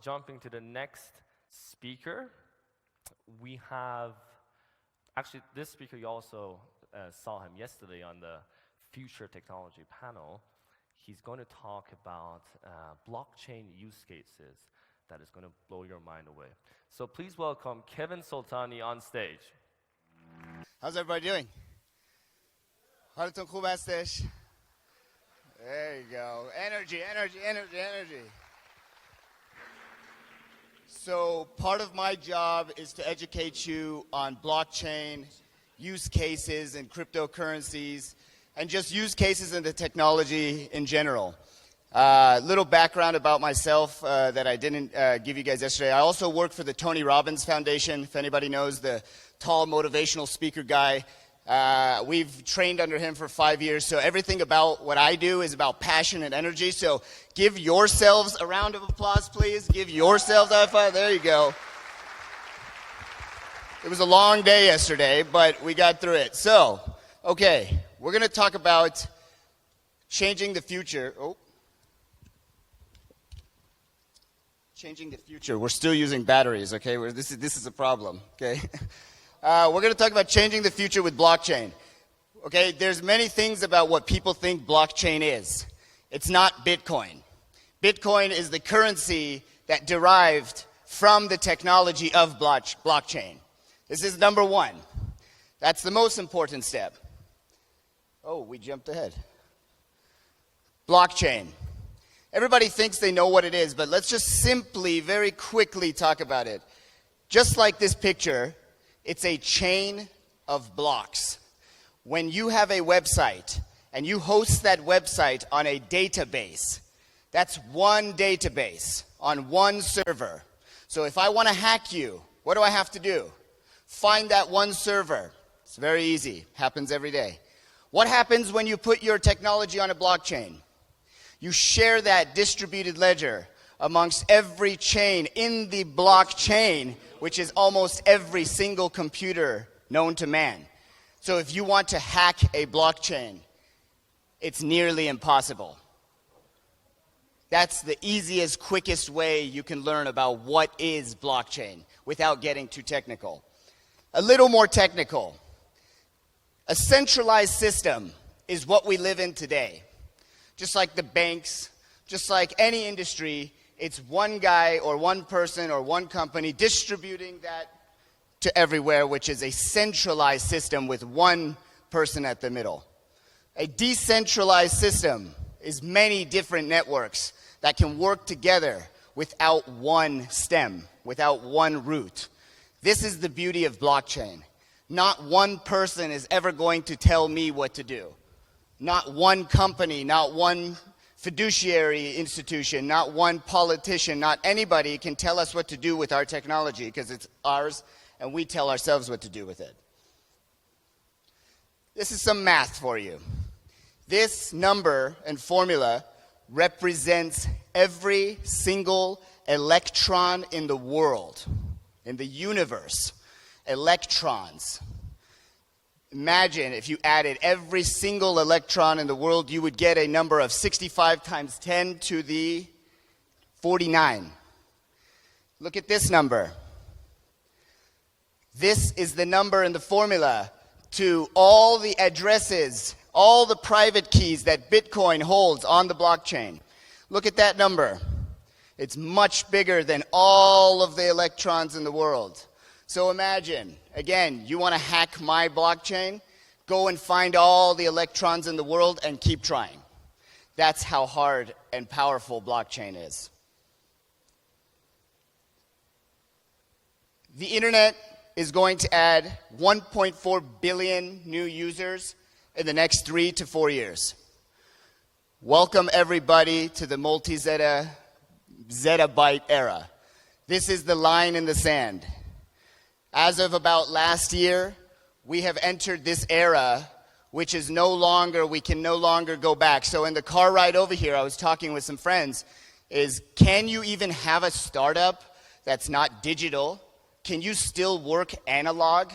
jumping to the next speaker, we have, actually this speaker, you also saw him yesterday on the Future Technology panel. He's going to talk about blockchain use cases that is going to blow your mind away. So please welcome Kevin Soltani on stage. How's everybody doing? حالتون خوب هستش? There you go. Energy, energy, energy, energy. So part of my job is to educate you on blockchain, use cases and cryptocurrencies, and just use cases in the technology in general. Little background about myself that I didn't give you guys yesterday. I also work for the Tony Robbins Foundation, if anybody knows, the tall motivational speaker guy. We've trained under him for 5 years, so everything about what I do is about passion and energy. So give yourselves a round of applause, please. Give yourselves a high five. There you go. It was a long day yesterday, but we got through it. So, okay, we're going to talk about changing the future. Changing the future. We're still using batteries, okay? This is a problem, okay? We're going to talk about changing the future with blockchain. Okay, there's many things about what people think blockchain is. It's not Bitcoin. Bitcoin is the currency that derived from the technology of blockchain. This is number one. That's the most important step. Oh, we jumped ahead. Blockchain. Everybody thinks they know what it is, but let's just simply, very quickly talk about it. Just like this picture, it's a chain of blocks. When you have a website and you host that website on a database, that's one database on one server. So if I want to hack you, what do I have to do? Find that one server. It's very easy. Happens every day. What happens when you put your technology on a blockchain? You share that distributed ledger amongst every chain in the blockchain, which is almost every single computer known to man. So if you want to hack a blockchain, it's nearly impossible. That's the easiest, quickest way you can learn about what is blockchain without getting too technical. A little more technical. A centralized system is what we live in today. Just like the banks, just like any industry, it's one guy or one person or one company distributing that to everywhere, which is a centralized system with one person at the middle. A decentralized system is many different networks that can work together without one stem, without one root. This is the beauty of blockchain. Not one person is ever going to tell me what to do. Not one company, not one fiduciary institution, not one politician, not anybody can tell us what to do with our technology because it's ours and we tell ourselves what to do with it. This is some math for you. This number and formula represents every single electron in the world, in the universe. Electrons. Imagine if you added every single electron in the world, you would get a number of 65 times 10 to the 49. Look at this number. This is the number in the formula to all the addresses, all the private keys that Bitcoin holds on the blockchain. Look at that number. It's much bigger than all of the electrons in the world. So imagine, again, you want to hack my blockchain, go and find all the electrons in the world and keep trying. That's how hard and powerful blockchain is. The internet is going to add 1.4 billion new users in the next 3 to 4 years. Welcome everybody to the multi-zettabyte era. This is the line in the sand. As of about last year, we have entered this era, which is we can no longer go back. So in the car ride over here, I was talking with some friends, can you even have a startup that's not digital? Can you still work analog?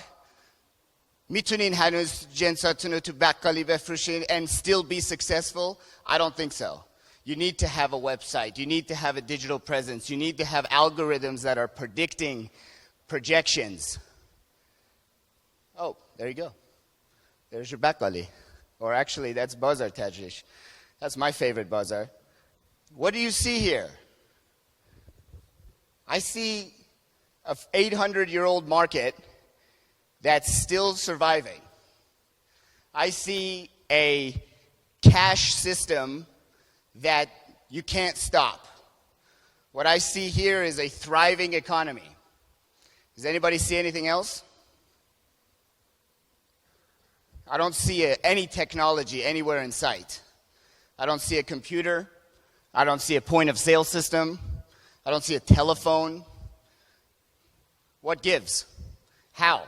میتونین هنوز جنساتون رو تو بقالی بفروشین and still be successful? I don't think so. You need to have a website. You need to have a digital presence. You need to have algorithms that are predicting projections. Oh, there you go. There's your baklali. Or actually, that's Bazar Tajish. That's my favorite Bazar. What do you see here? I see an 800-year-old market that's still surviving. I see a cash system that you can't stop. What I see here is a thriving economy. Does anybody see anything else? I don't see any technology anywhere in sight. I don't see a computer. I don't see a point of sale system. I don't see a telephone. What gives? How?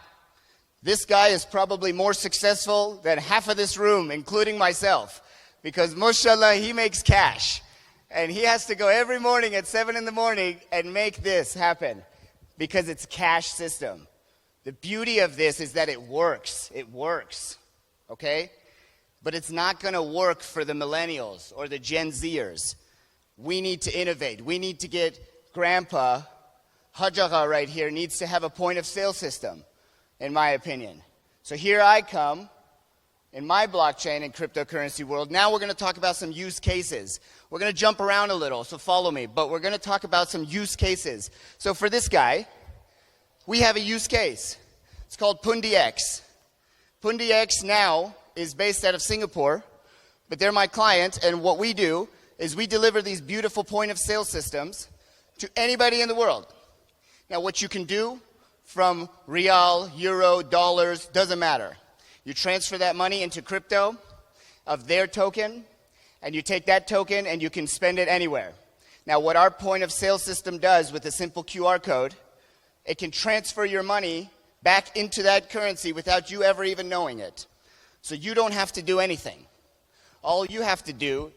This guy is probably more successful than half of this room, including myself, because mashallah, he makes cash. And he has to go every morning at 7 in the morning and make this happen because it's a cash system. The beauty of this is that it works. It works. Okay? But it's not going to work for the millennials or the Gen Zers. We need to innovate. We need to get Grandpa, Hajaga right here, needs to have a point of sale system, in my opinion. So here I come in my blockchain and cryptocurrency world. Now we're going to talk about some use cases. We're going to jump around a little, so follow me. But we're going to talk about some use cases. So for this guy, we have a use case. It's called PundiX. PundiX now is based out of Singapore, but they're my client, and what we do is we deliver these beautiful point of sale systems to anybody in the world. Now what you can do from Rial, Euro, dollars, doesn't matter. You transfer that money into crypto of their token, and you take that token and you can spend it anywhere. Now what our point of sale system does with a simple QR code, it can transfer your money back into that currency without you ever even knowing it. So you don't have to do anything. All you have to do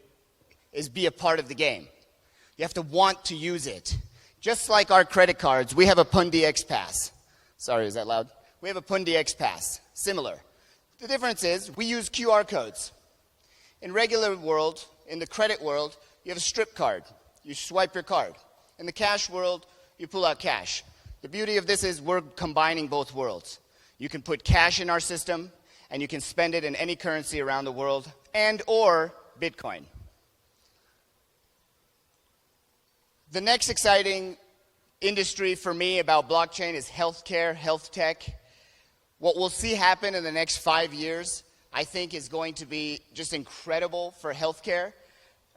is be a part of the game. You have to want to use it. Just like our credit cards, we have a PundiX Pass. Sorry, is that loud? We have a PundiX Pass, similar. The difference is we use QR codes. In regular world, in the credit world, you have a strip card. You swipe your card. In the cash world, you pull out cash. The beauty of this is we're combining both worlds. You can put cash in our system, and you can spend it in any currency around the world, and or Bitcoin. The next exciting industry for me about blockchain is healthcare, health tech. What we'll see happen in the next 5 years, I think, is going to be just incredible for healthcare.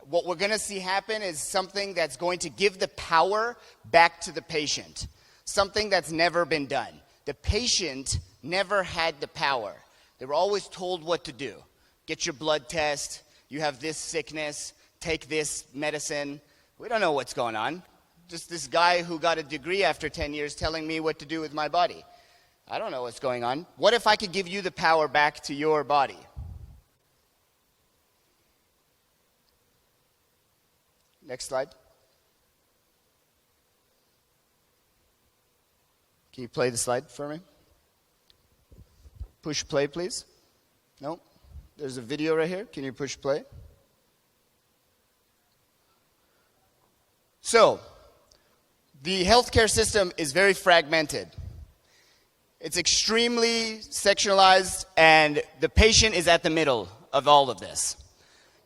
What we're going to see happen is something that's going to give the power back to the patient, something that's never been done. The patient never had the power. They were always told what to do. Get your blood test, you have this sickness, take this medicine. We don't know what's going on. Just this guy who got a degree after 10 years telling me what to do with my body. I don't know what's going on. What if I could give you the power back to your body? Next slide. Can you play the slide for me? Push play, please. No? There's a video right here. Can you push play? So, the healthcare system is very fragmented. It's extremely sectionalized, and the patient is at the middle of all of this.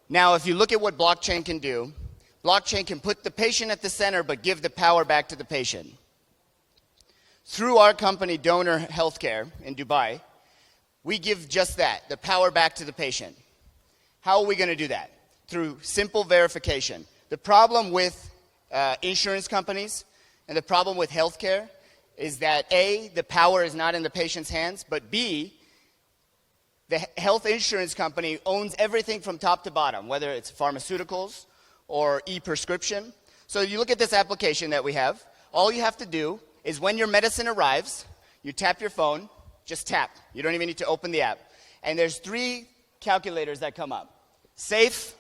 Now, if you look at what blockchain can do, blockchain can put the patient at the center, but give the power back to the patient. Through our company, Donor Healthcare in Dubai, we give just that, the power back to the patient. How are we going to do that? Through simple verification. The problem with insurance companies and the problem with healthcare is that A, the power is not in the patient's hands, but B, the health insurance company owns everything from top to bottom, whether it's pharmaceuticals or e-prescription. So you look at this application that we have, all you have to do is when your medicine arrives, you tap your phone, just tap. You don't even need to open the app. And there's 3 calculators that come up. Safe,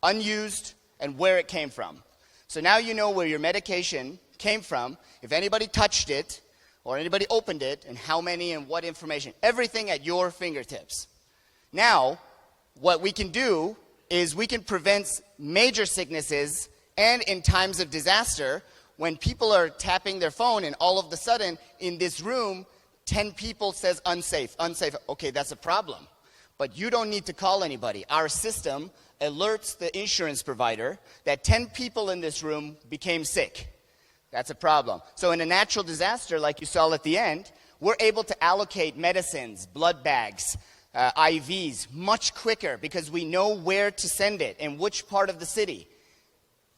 unused, and where it came from. So now you know where your medication came from, if anybody touched it, or anybody opened it, and how many and what information. Everything at your fingertips. Now, what we can do is we can prevent major sicknesses, and in times of disaster, when people are tapping their phone and all of a sudden in this room, 10 people says unsafe, unsafe. Okay, that's a problem. But you don't need to call anybody. Our system alerts the insurance provider that 10 people in this room became sick. That's a problem. So in a natural disaster, like you saw at the end, we're able to allocate medicines, blood bags, IVs much quicker because we know where to send it and which part of the city.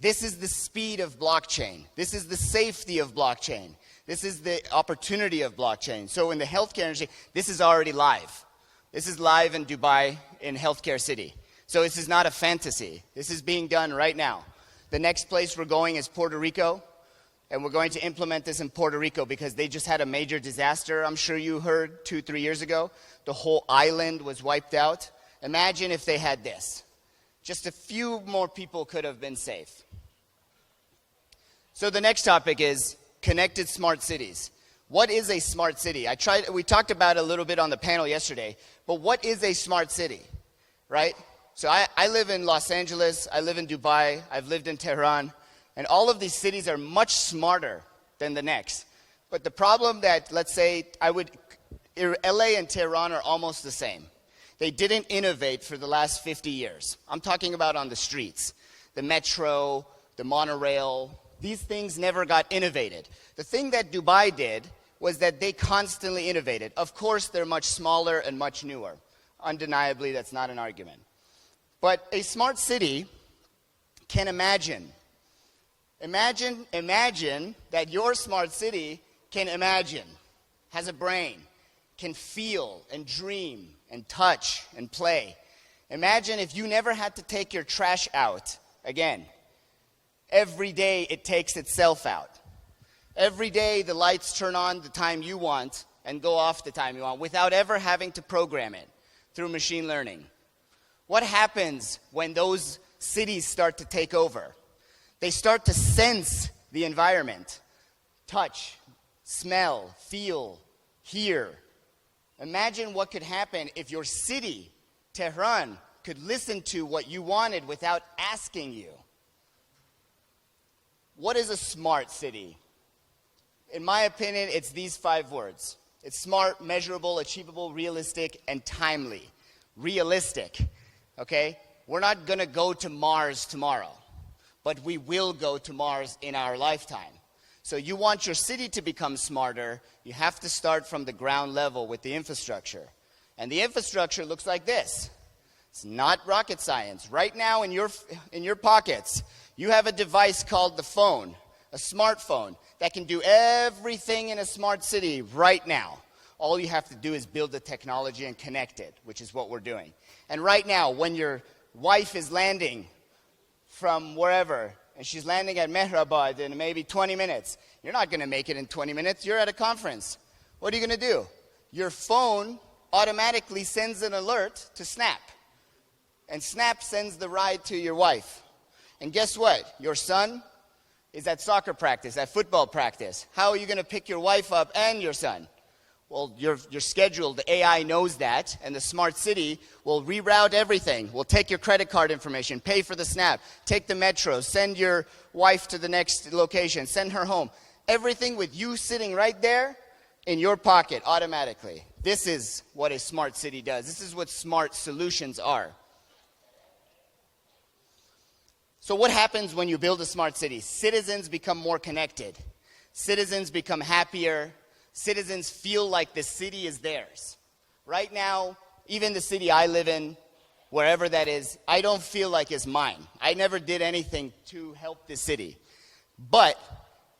This is the speed of blockchain. This is the safety of blockchain. This is the opportunity of blockchain. So in the healthcare industry, this is already live. This is live in Dubai, in Healthcare City. So this is not a fantasy. This is being done right now. The next place we're going is Puerto Rico, and we're going to implement this in Puerto Rico because they just had a major disaster. I'm sure you heard 2-3 years ago. The whole island was wiped out. Imagine if they had this. Just a few more people could have been safe. So the next topic is connected smart cities. What is a smart city? We talked about it a little bit on the panel yesterday, but what is a smart city, right? So I live in Los Angeles, I live in Dubai, I've lived in Tehran, and all of these cities are much smarter than the next. But the problem that, let's say, LA and Tehran are almost the same. They didn't innovate for the last 50 years. I'm talking about on the streets. The metro, the monorail, these things never got innovated. The thing that Dubai did was that they constantly innovated. Of course, they're much smaller and much newer. Undeniably, that's not an argument. But a smart city can imagine. Imagine that your smart city can imagine, has a brain, can feel and dream and touch and play. Imagine if you never had to take your trash out again. Every day it takes itself out. Every day the lights turn on the time you want and go off the time you want without ever having to program it through machine learning. What happens when those cities start to take over? They start to sense the environment, touch, smell, feel, hear. Imagine what could happen if your city, Tehran, could listen to what you wanted without asking you. What is a smart city? In my opinion, it's these 5 words. It's smart, measurable, achievable, realistic, and timely. Realistic, okay? We're not going to go to Mars tomorrow, but we will go to Mars in our lifetime. So you want your city to become smarter, you have to start from the ground level with the infrastructure. And the infrastructure looks like this. It's not rocket science. Right now in your pockets, you have a device called the phone, a smartphone, that can do everything in a smart city right now. All you have to do is build the technology and connect it, which is what we're doing. And right now, when your wife is landing from wherever, and she's landing at Mehrabad in maybe 20 minutes, you're not going to make it in 20 minutes. You're at a conference. What are you going to do? Your phone automatically sends an alert to Snap. And Snap sends the ride to your wife. And guess what? Your son is at soccer practice, at football practice. How are you going to pick your wife up and your son? Well, you're scheduled. The AI knows that, and the smart city will reroute everything. We'll take your credit card information, pay for the Snap, take the metro, send your wife to the next location, send her home. Everything with you sitting right there in your pocket automatically. This is what a smart city does. This is what smart solutions are. So what happens when you build a smart city? Citizens become more connected. Citizens become happier. Citizens feel like the city is theirs. Right now, even the city I live in, wherever that is, I don't feel like it's mine. I never did anything to help the city. But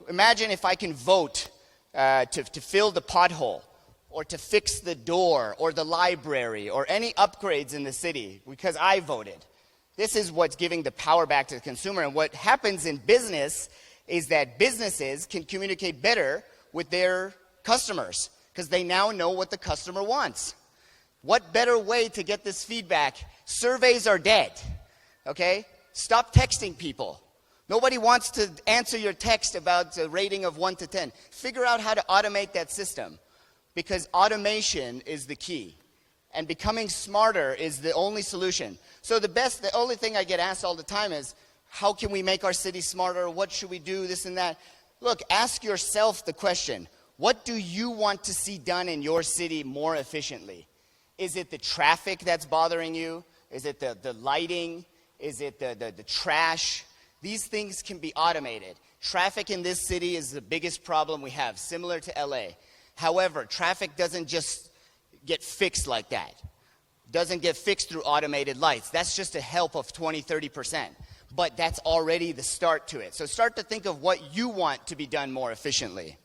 imagine if I can vote to fill the pothole, or to fix the door, or the library, or any upgrades in the city because I voted. This is what's giving the power back to the consumer. And what happens in business is that businesses can communicate better with their customers because they now know what the customer wants. What better way to get this feedback? Surveys are dead, okay? Stop texting people. Nobody wants to answer your text about a rating of 1 to 10. Figure out how to automate that system because automation is the key. And becoming smarter is the only solution. So the only thing I get asked all the time is, how can we make our city smarter? What should we do? This and that. Look, ask yourself the question, what do you want to see done in your city more efficiently? Is it the traffic that's bothering you? Is it the lighting? Is it the trash? These things can be automated. Traffic in this city is the biggest problem we have, similar to LA. However, traffic doesn't just get fixed like that. Doesn't get fixed through automated lights. That's just a help of 20, 30%. But that's already the start to it. So start to think of what you want to be done more efficiently.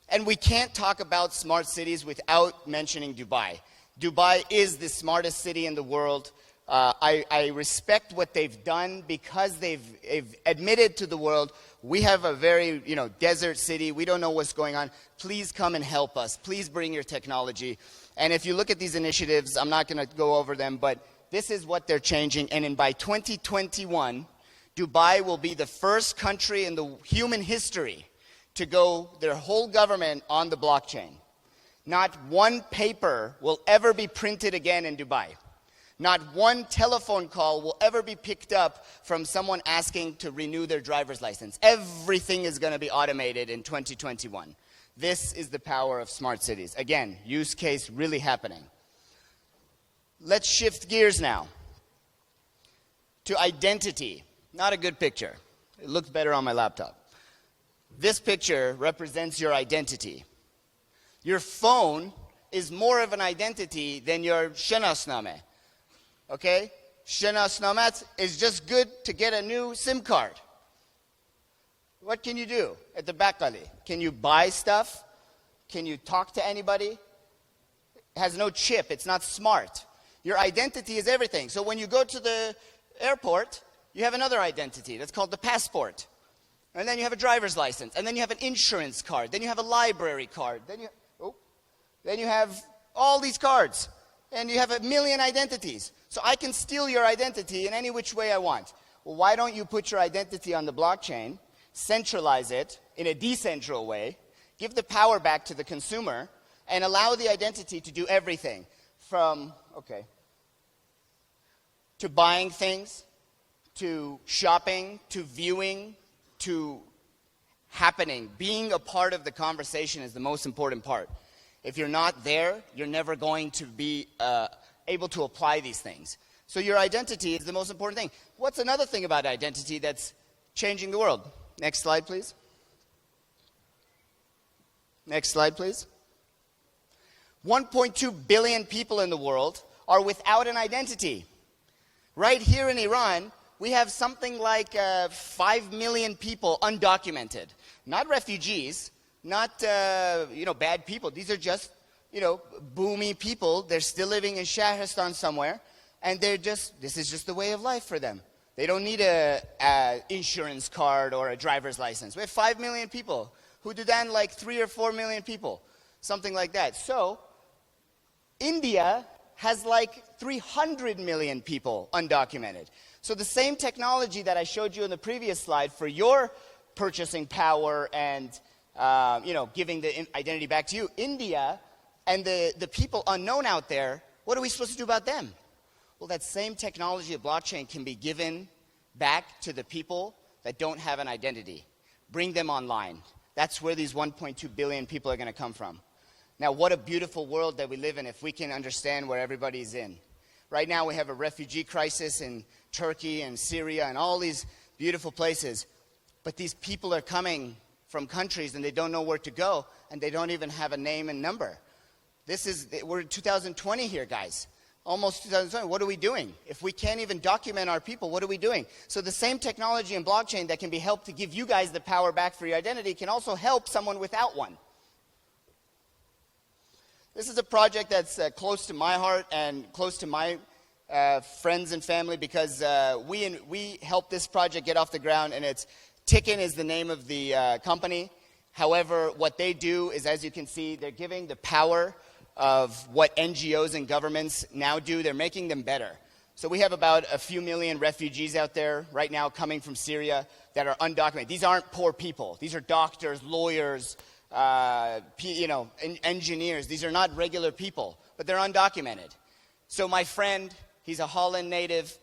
And we can't talk about smart cities without mentioning Dubai. Dubai is the smartest city in the world. I respect what they've done because they've admitted to the world, we have a very desert city. We don't know what's going on. Please come and help us. Please bring your technology. And if you look at these initiatives, I'm not going to go over them, but this is what they're changing. And by 2021, Dubai will be the first country in the human history to go their whole government on the blockchain. Not one paper will ever be printed again in Dubai. Not one telephone call will ever be picked up from someone asking to renew their driver's license. Everything is going to be automated in 2021. This is the power of smart cities. Again, use case really happening. Let's shift gears now to identity. Not a good picture. It looks better on my laptop. This picture represents your identity. Your phone is more of an identity than your shenasname. Okay? Shenasnamet is just good to get a new SIM card. What can you do at the bakkali? Can you buy stuff? Can you talk to anybody? It has no chip. It's not smart. Your identity is everything. So when you go to the airport, you have another identity. That's called the passport. And then you have a driver's license. And then you have an insurance card. Then you have a library card. Then you have all these cards. And you have a million identities. So I can steal your identity in any which way I want. Well, why don't you put your identity on the blockchain, centralize it in a decentral way, give the power back to the consumer, and allow the identity to do everything from, to buying things, to shopping, to viewing, to happening. Being a part of the conversation is the most important part. If you're not there, you're never going to be able to apply these things. So your identity is the most important thing. What's another thing about identity that's changing the world? Next slide, please. Next slide, please. 1.2 billion people in the world are without an identity. Right here in Iran, we have something like 5 million people undocumented. Not refugees, not bad people. These are just boomy people. They're still living in Shahristan somewhere, and this is just the way of life for them. They don't need a insurance card or a driver's license. We have 5 million people. Hududan like 3 or 4 million people, something like that. So India has like 300 million people undocumented. So the same technology that I showed you in the previous slide for your purchasing power and giving the identity back to you, India and the people unknown out there, what are we supposed to do about them? Well, that same technology of blockchain can be given back to the people that don't have an identity. Bring them online. That's where these 1.2 billion people are going to come from. Now, what a beautiful world that we live in if we can understand where everybody's in. Right now, we have a refugee crisis in Turkey and Syria and all these beautiful places. But these people are coming from countries and they don't know where to go, and they don't even have a name and number. We're in 2020 here, guys. Almost 2020. What are we doing? If we can't even document our people, what are we doing? So the same technology in blockchain that can be helped to give you guys the power back for your identity can also help someone without one. This is a project that's close to my heart and close to my friends and family because we helped this project get off the ground, and it's Ticken is the name of the company. However, what they do is, as you can see, they're giving the power of what NGOs and governments now do. They're making them better. So we have about a few million refugees out there right now coming from Syria that are undocumented. These aren't poor people. These are doctors, lawyers, engineers. These are not regular people, but they're undocumented. So my friend, he's a Holland native,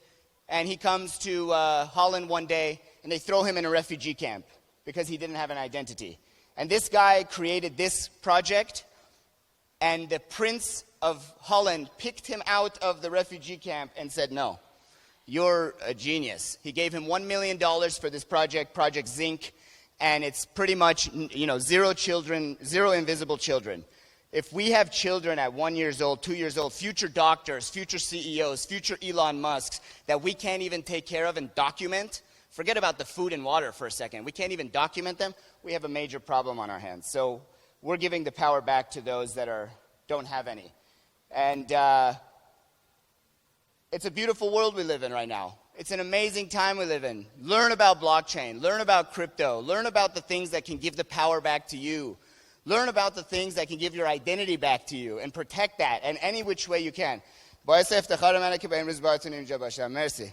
and he comes to Holland one day, and they throw him in a refugee camp because he didn't have an identity. And this guy created this project, and the Prince of Holland picked him out of the refugee camp and said, no, you're a genius. He gave him $1 million for this project, Project Zinc, and it's pretty much, zero children, zero invisible children. If we have children at 1 year old, 2 years old, future doctors, future CEOs, future Elon Musks, that we can't even take care of and document, forget about the food and water for a second. We can't even document them. We have a major problem on our hands. So we're giving the power back to those that don't have any. And it's a beautiful world we live in right now. It's an amazing time we live in. Learn about blockchain. Learn about crypto. Learn about the things that can give the power back to you. Learn about the things that can give your identity back to you and protect that in any which way you can. باعث افتخار منه که به امروز باهاتون اینجا باشم. مرسی.